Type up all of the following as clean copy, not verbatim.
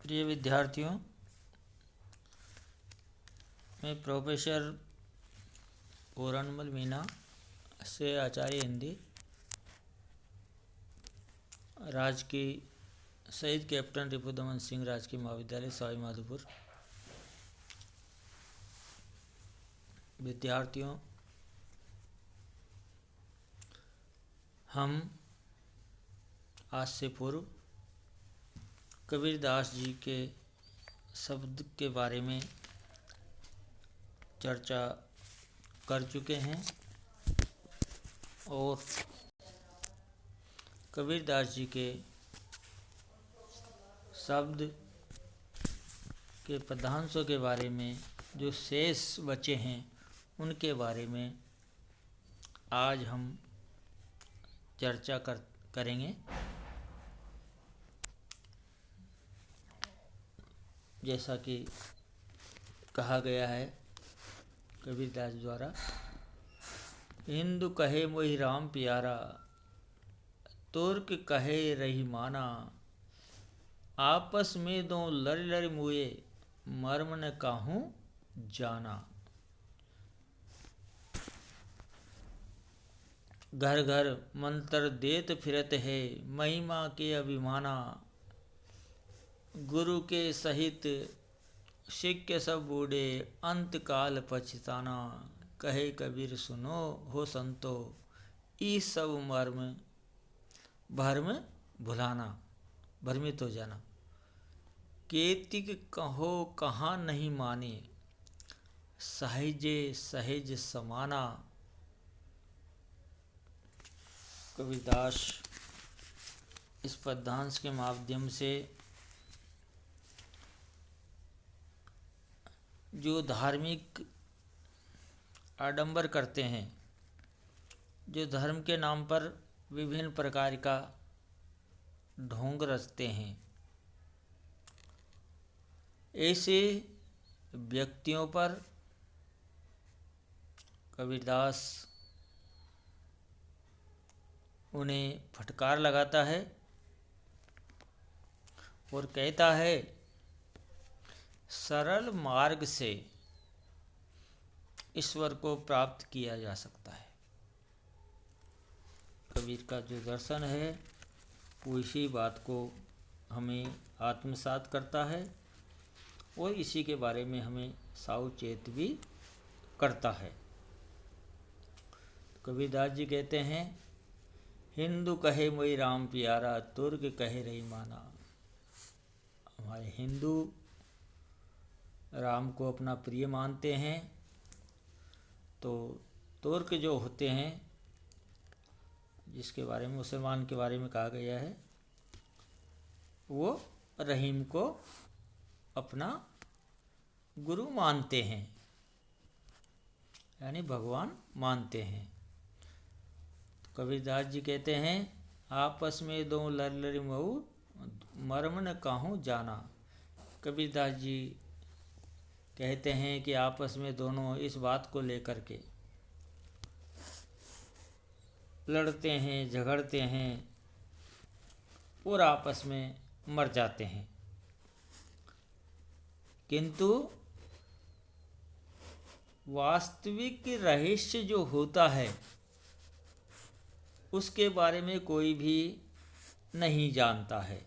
प्रिय विद्यार्थियों, मैं प्रोफेसर पूरनमल मीना से आचार्य हिंदी राजकीय शहीद कैप्टन रिपुदमन सिंह राजकीय महाविद्यालय सवाई माधोपुर। विद्यार्थियों, हम आज से पूर्व कबीरदास जी के शब्द के बारे में चर्चा कर चुके हैं और कबीरदास जी के शब्द के पदांशों के बारे में जो शेष बचे हैं उनके बारे में आज हम चर्चा करेंगे। जैसा कि कहा गया है कबीरदास द्वारा, हिंदू कहे मोहि राम प्यारा, तुर्क कहे रही माना, आपस में दो लड़ लड़ मुए, मर्म न काहूँ जाना। घर घर मंत्र देत फिरत है, महिमा के अभिमाना, गुरु के सहित शिष्य सब बूढ़े, अंत काल पछताना, कहे कबीर सुनो हो संतो, ई सब मर्म भर्म भुलाना, भ्रमित हो जाना। केतिक कहो कहाँ नहीं माने, सहजे सहज समाना। कबीरदास इस पद्यांश के माध्यम से जो धार्मिक आडंबर करते हैं, जो धर्म के नाम पर विभिन्न प्रकार का ढोंग रचते हैं, ऐसे व्यक्तियों पर कबीरदास उन्हें फटकार लगाता है और कहता है, सरल मार्ग से ईश्वर को प्राप्त किया जा सकता है। कबीर का जो दर्शन है वो इसी बात को हमें आत्मसात करता है और इसी के बारे में हमें सावचेत भी करता है। कबीरदास जी कहते हैं, हिंदू कहे मोहि राम प्यारा, तुर्क कहे रही माना। हमारे हिंदू राम को अपना प्रिय मानते हैं, तो तुर्क जो होते हैं, जिसके बारे में मुसलमान के बारे में कहा गया है, वो रहीम को अपना गुरु मानते हैं, यानी भगवान मानते हैं। तो कबीरदास जी कहते हैं, आपस में दो लड़ लड़ मऊ, मर्म न काहूँ जाना। कबीरदास जी कहते हैं कि आपस में दोनों इस बात को लेकर के लड़ते हैं, झगड़ते हैं और आपस में मर जाते हैं, किंतु वास्तविक रहस्य जो होता है उसके बारे में कोई भी नहीं जानता है।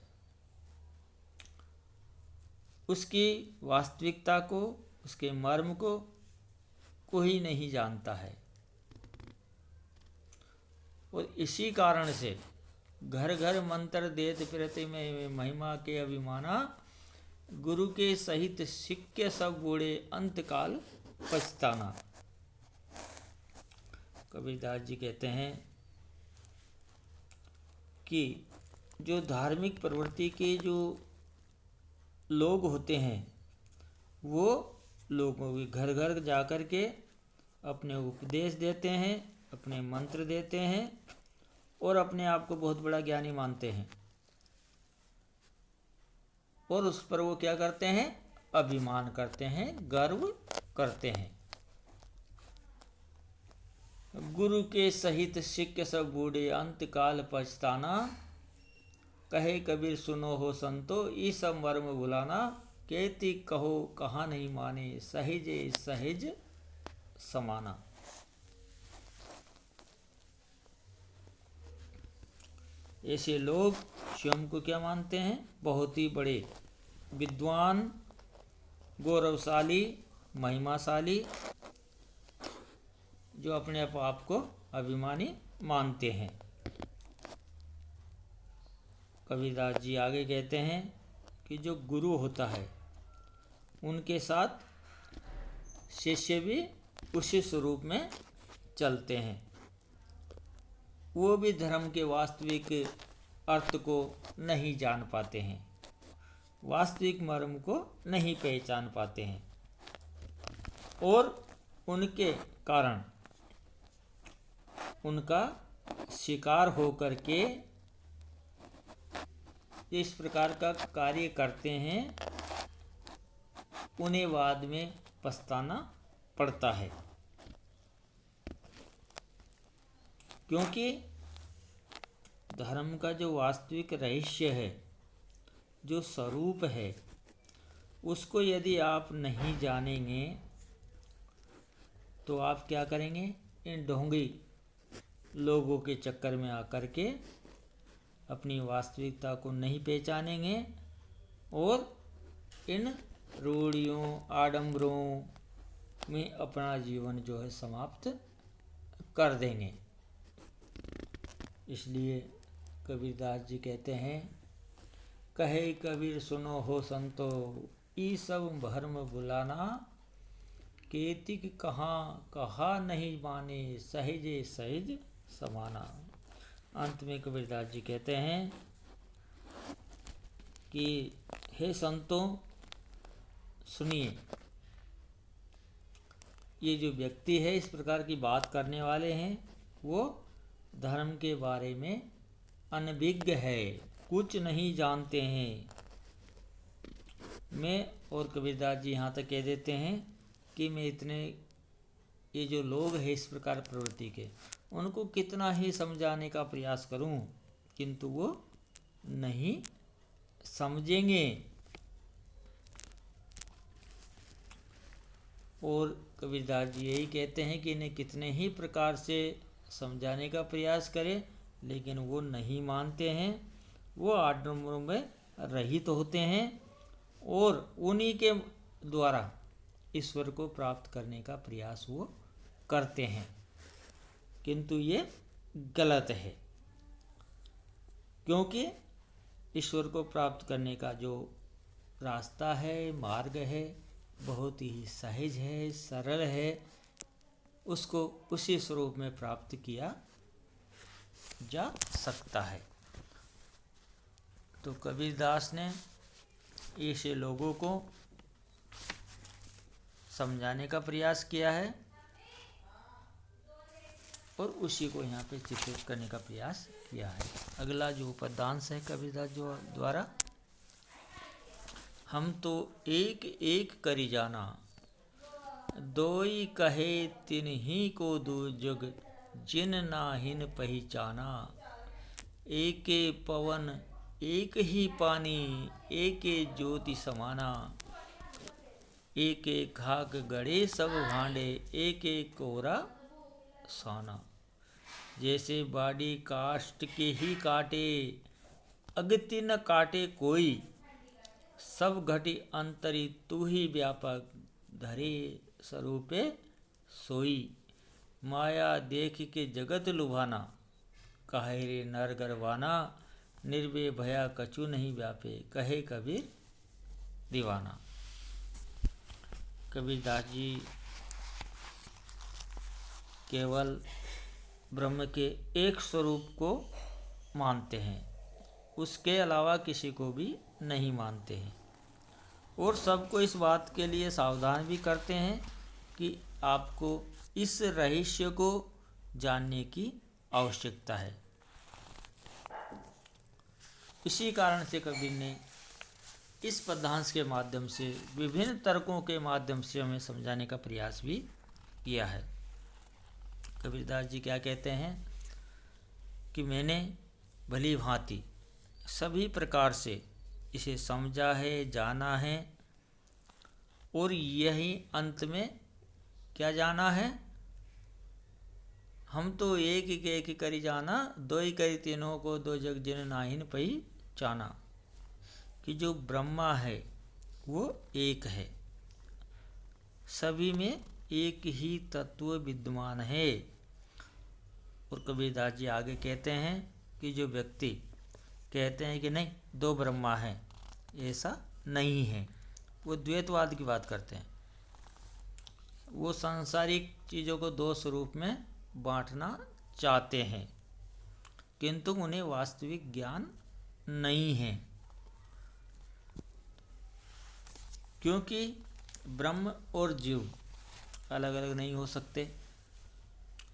उसकी वास्तविकता को, उसके मर्म को कोई नहीं जानता है और इसी कारण से घर घर मंत्र देत फिरत में महिमा के अभिमाना, गुरु के सहित शिष्य सब बूढ़े, अंत काल पछताना। कबीरदास जी कहते हैं कि जो धार्मिक प्रवृत्ति के जो लोग होते हैं, वो लोगों के घर घर जा कर के अपने उपदेश देते हैं, अपने मंत्र देते हैं और अपने आप को बहुत बड़ा ज्ञानी मानते हैं और उस पर वो क्या करते हैं, अभिमान करते हैं, गर्व करते हैं। गुरु के सहित शिष्य सब बूढ़े, अंत काल पछताना, कहे कबीर सुनो हो संतो, ई सब मर्म भुलाना, कहती कहो कहाँ नहीं माने, सहेजे सहेज समाना। ऐसे लोग स्वयं को क्या मानते हैं? बहुत ही बड़े विद्वान, गौरवशाली, महिमाशाली, जो अपने आप को अभिमानी मानते हैं। कबीरदास जी आगे कहते हैं कि जो गुरु होता है उनके साथ शिष्य भी उसी स्वरूप में चलते हैं। वो भी धर्म के वास्तविक अर्थ को नहीं जान पाते हैं, वास्तविक मर्म को नहीं पहचान पाते हैं, और उनके कारण उनका शिकार होकर के इस प्रकार का कार्य करते हैं, उन्हें बाद में पछताना पड़ता है। क्योंकि धर्म का जो वास्तविक रहस्य है, जो स्वरूप है, उसको यदि आप नहीं जानेंगे तो आप क्या करेंगे? इन ढोंगी लोगों के चक्कर में आकर के अपनी वास्तविकता को नहीं पहचानेंगे और इन रूढ़ियों, आडंबरों में अपना जीवन जो है समाप्त कर देंगे। इसलिए कबीरदास जी कहते हैं, कहे कबीर सुनो हो संतो, ई सब भरम भुलाना, केतिक कहा नहीं माने, सहेजे सहेज समाना। अंत में कबीरदास जी कहते हैं कि हे संतों सुनिए, ये जो व्यक्ति है इस प्रकार की बात करने वाले हैं, वो धर्म के बारे में अनभिज्ञ है, कुछ नहीं जानते हैं। मैं और कबीरदास जी यहाँ तक कह देते हैं कि मैं इतने ये जो लोग हैं इस प्रकार प्रवृत्ति के, उनको कितना ही समझाने का प्रयास करूं, किंतु वो नहीं समझेंगे। और कबीरदास जी यही कहते हैं कि इन्हें कितने ही प्रकार से समझाने का प्रयास करें, लेकिन वो नहीं मानते हैं। वो आडंबरों में रहित होते हैं और उन्हीं के द्वारा ईश्वर को प्राप्त करने का प्रयास वो करते हैं, किंतु ये गलत है। क्योंकि ईश्वर को प्राप्त करने का जो रास्ता है, मार्ग है, बहुत ही सहज है, सरल है। उसको उसी स्वरूप में प्राप्त किया जा सकता है। तो कबीरदास ने ऐसे लोगों को समझाने का प्रयास किया है और उसी को यहाँ पे चित्रित करने का प्रयास किया है। अगला जो पद्यांश है कबीरदास जो द्वारा, हम तो एक एक करी जाना, दोई कहे तिन ही को दो जुग, जिन नाहिन पहचाना। एके पवन एक ही पानी, एके ज्योति समाना। एक एक खाक गड़े सब भांडे, एक एक कोरा साना। जैसे बाड़ी काष्ठ के ही काटे, अगति न काटे कोई। सब घटी अंतरी तू ही व्यापक, धरे स्वरूपे सोई। माया देख के जगत लुभाना, काहे रे नर गरवाना। निर्भय भया कछु नहीं व्यापे, कहे कबीर दीवाना। कबीरदास जी केवल ब्रह्म के एक स्वरूप को मानते हैं, उसके अलावा किसी को भी नहीं मानते हैं। और सबको इस बात के लिए सावधान भी करते हैं कि आपको इस रहस्य को जानने की आवश्यकता है। इसी कारण से कबीर ने इस पद्यांश के माध्यम से, विभिन्न तर्कों के माध्यम से हमें समझाने का प्रयास भी किया है। कबीरदास जी क्या कहते हैं कि मैंने भली भांति सभी प्रकार से इसे समझा है, जाना है, और यही अंत में क्या जाना है, हम तो एक ही करी जाना, दो ही करी तीनों को, दो जग जिन नाहिन पहचाना, कि जो ब्रह्मा है वो एक है, सभी में एक ही तत्व विद्यमान है। और कबीरदास जी आगे कहते हैं कि जो व्यक्ति कहते हैं कि नहीं दो ब्रह्मा हैं, ऐसा नहीं है, वो द्वैतवाद की बात करते हैं। वो सांसारिक चीज़ों को दो स्वरूप में बांटना चाहते हैं, किंतु उन्हें वास्तविक ज्ञान नहीं है, क्योंकि ब्रह्म और जीव अलग अलग नहीं हो सकते,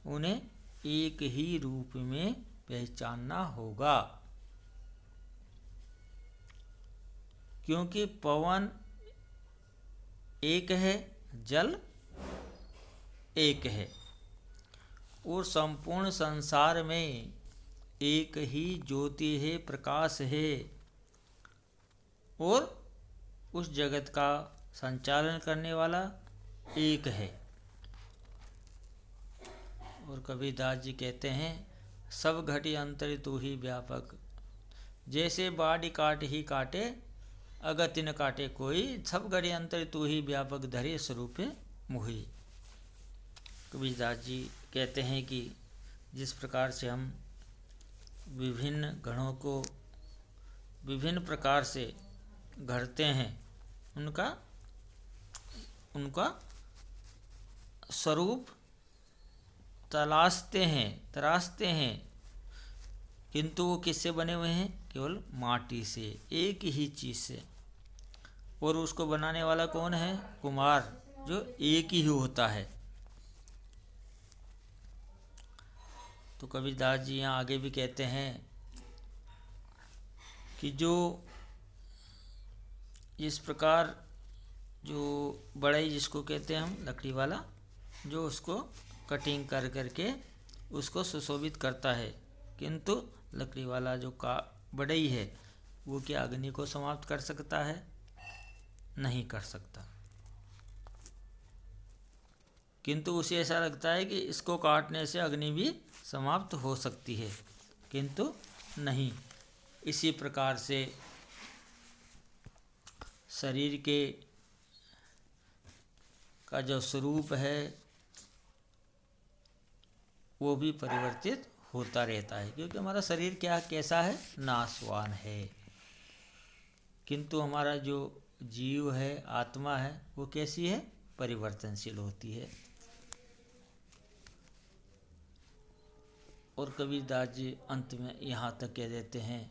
उन्हें एक ही रूप में पहचानना होगा। क्योंकि पवन एक है, जल एक है, और संपूर्ण संसार में एक ही ज्योति है, प्रकाश है, और उस जगत का संचालन करने वाला एक है। और कबीरदास जी कहते हैं सब घटी अंतर तू ही व्यापक, जैसे बाड़ी काट ही काटे अगति न काटे कोई, सब घड़ी अंतर तू ही व्यापक धरे स्वरूप मोहि। कबीरदास जी कहते हैं कि जिस प्रकार से हम विभिन्न गणों को विभिन्न प्रकार से घड़ते हैं, उनका स्वरूप तराशते हैं, किंतु वो किससे बने हुए हैं, केवल माटी से, एक ही चीज़ से। और उसको बनाने वाला कौन है, कुम्हार, जो एक ही होता है। तो कबीरदास जी यहाँ आगे भी कहते हैं कि जो इस प्रकार जो बढ़ई जिसको कहते हैं हम, लकड़ी वाला, जो उसको कटिंग कर करके उसको सुशोभित करता है, किंतु लकड़ी वाला जो बढ़ई है वो क्या अग्नि को समाप्त कर सकता है, नहीं कर सकता। किंतु उसे ऐसा लगता है कि इसको काटने से अग्नि भी समाप्त हो सकती है, किंतु नहीं। इसी प्रकार से शरीर का जो स्वरूप है वो भी परिवर्तित होता रहता है, क्योंकि हमारा शरीर कैसा है, नाशवान है, किंतु हमारा जो जीव है, आत्मा है, वो कैसी है, परिवर्तनशील होती है। और कबीरदास जी अंत में यहाँ तक कह देते हैं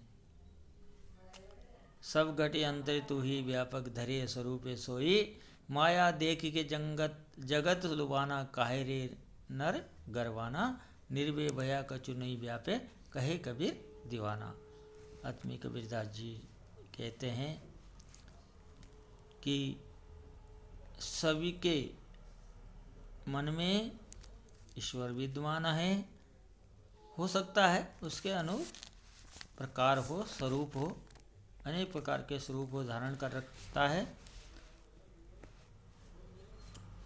सब घटे अंतर तू ही व्यापक धरे स्वरूप सोई, माया देख के जगत लुभाना काहे रे नर गरवाना, निर्भय भया कछु नहीं व्यापे कहे कबीर दीवाना। आत्मी कबीरदास जी कहते हैं कि सभी के मन में ईश्वर विद्यमान है, हो सकता है उसके प्रकार हो, स्वरूप हो, अनेक प्रकार के स्वरूप को धारण कर रखता है,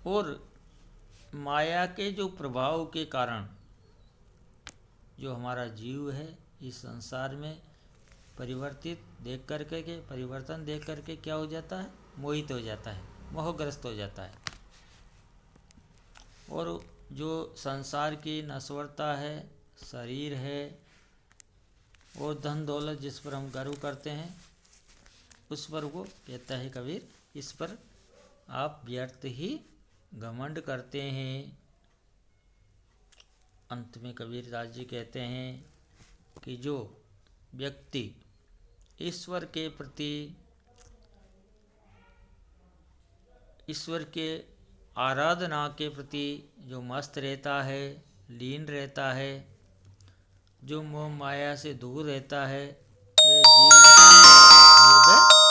और माया के जो प्रभाव के कारण जो हमारा जीव है इस संसार में परिवर्तन देख करके क्या हो जाता है, मोहित हो जाता है, मोहग्रस्त हो जाता है। और जो संसार की नश्वरता है, शरीर है, और धन दौलत जिस पर हम गर्व करते हैं, उस पर वो कहता है कबीर, इस पर आप व्यर्थ ही घमंड करते हैं। अंत में कबीरदास जी कहते हैं कि जो व्यक्ति ईश्वर के प्रति, ईश्वर के आराधना के प्रति जो मस्त रहता है, लीन रहता है, जो मोह माया से दूर रहता है, वे जीव निर्भय